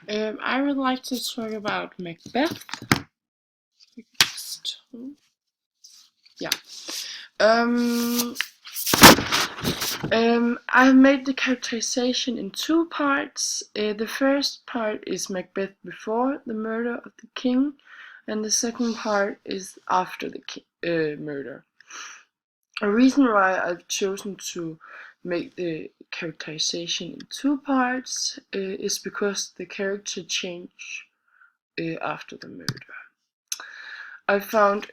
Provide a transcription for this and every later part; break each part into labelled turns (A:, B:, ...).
A: I would like to talk about Macbeth. Yeah. Um, I've made the characterization in two parts. The first part is Macbeth before the murder of the king, and the second part is after the murder. A reason why I've chosen to make the characterization in two parts is because the character change after the murder. I found 5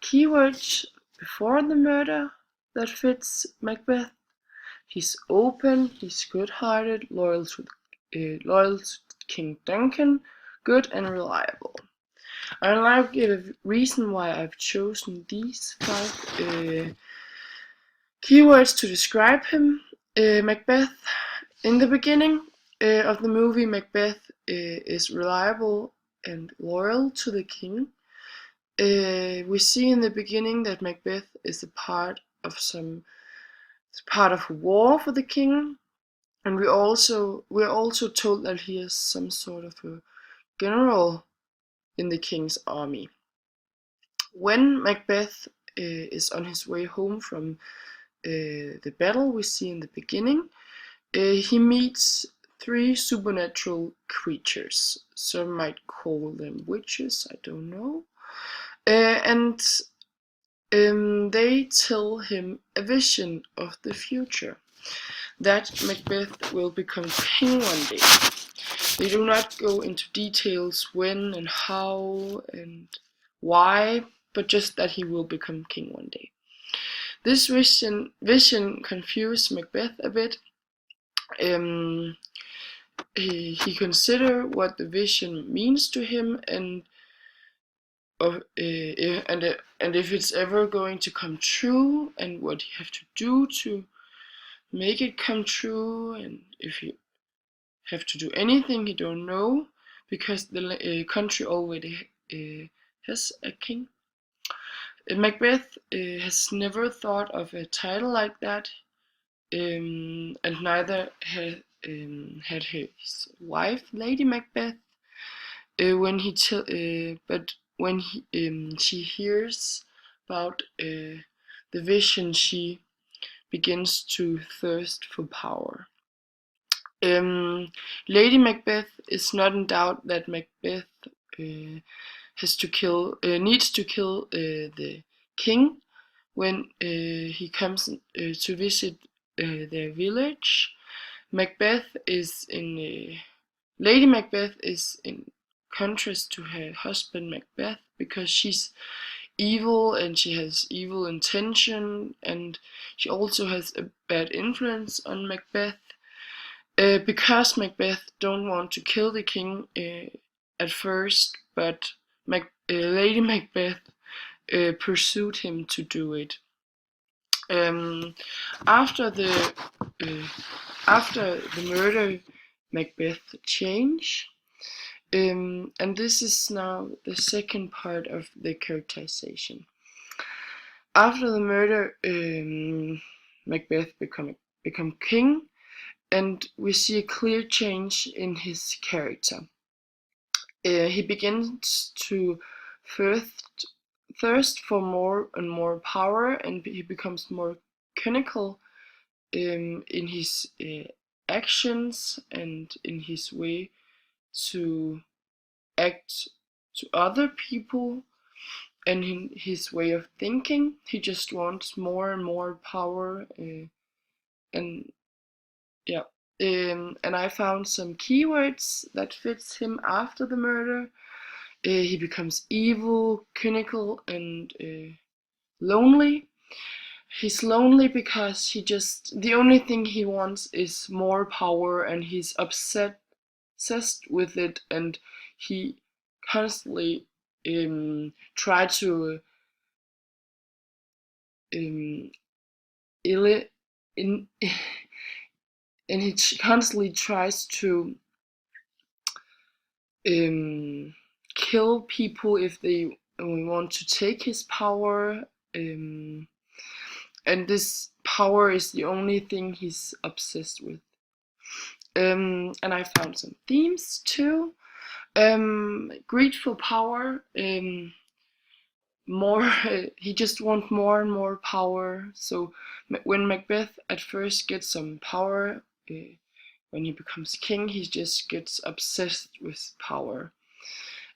A: keywords before the murder that fits Macbeth. He's open, he's good-hearted, loyal to King Duncan, good and reliable. I'll now give a reason why I've chosen these 5 keywords to describe him. Macbeth. In the beginning of the movie, Macbeth is reliable and loyal to the king. We see in the beginning that Macbeth is a part of a war for the king, and we're also told that he is some sort of a general in the king's army. When Macbeth is on his way home from the battle we see in the beginning, he meets 3 supernatural creatures. Some might call them witches, I don't know. And they tell him a vision of the future, that Macbeth will become king one day. They do not go into details when and how and why, but just that he will become king one day. This vision confused Macbeth a bit. He considered what the vision means to him and if it's ever going to come true, and what he have to do to make it come true, and if he have to do anything he don't know, because the country already has a king. Macbeth has never thought of a title like that, and neither had his wife, Lady Macbeth. But when she hears about the vision, she begins to thirst for power. Lady Macbeth is not in doubt that Macbeth needs to kill the king when he comes to visit their village. Lady Macbeth is in contrast to her husband Macbeth, because she's evil and she has evil intention, and she also has a bad influence on Macbeth. Because Macbeth don't want to kill the king at first, but Lady Macbeth pursued him to do it. After the murder, Macbeth changed, and this is now the second part of the characterization. After the murder, Macbeth become king, and we see a clear change in his character. He begins to thirst for more and more power, and he becomes more cynical in his actions and in his way to act to other people, and in his way of thinking. He just wants more and more power, and yeah. And I found some keywords that fits him after the murder. He becomes evil, cynical, and lonely. He's lonely because the only thing he wants is more power, and he's obsessed with it, and he constantly try to um, ill- in and he constantly tries to kill people if they want to take his power, and this power is the only thing he's obsessed with. And I found some themes too. Greed for power. More, he just wants more and more power. So when Macbeth at first gets some power, when he becomes king, he just gets obsessed with power.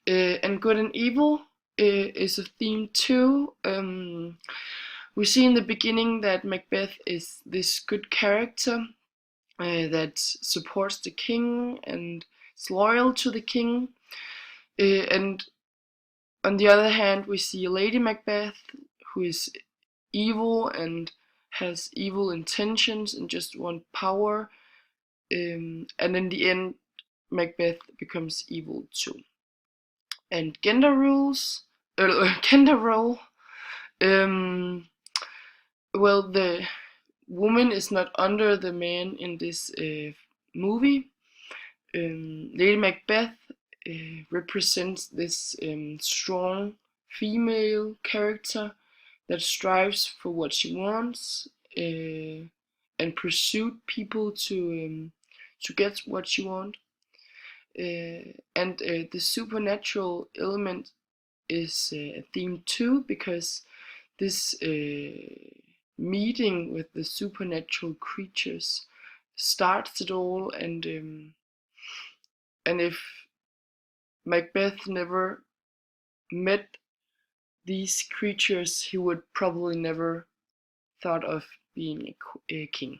A: And good and evil is a theme too. We see in the beginning that Macbeth is this good character that supports the king and is loyal to the king. And on the other hand, we see Lady Macbeth, who is evil and has evil intentions and just want power. And in the end, Macbeth becomes evil too. And gender rules, gender role. Well, the woman is not under the man in this movie. Lady Macbeth represents this strong female character that strives for what she wants and pursue people to get what she wants. And the supernatural element is a theme too, because this meeting with the supernatural creatures starts it all. And if Macbeth never met these creatures, he would probably never thought of being a king.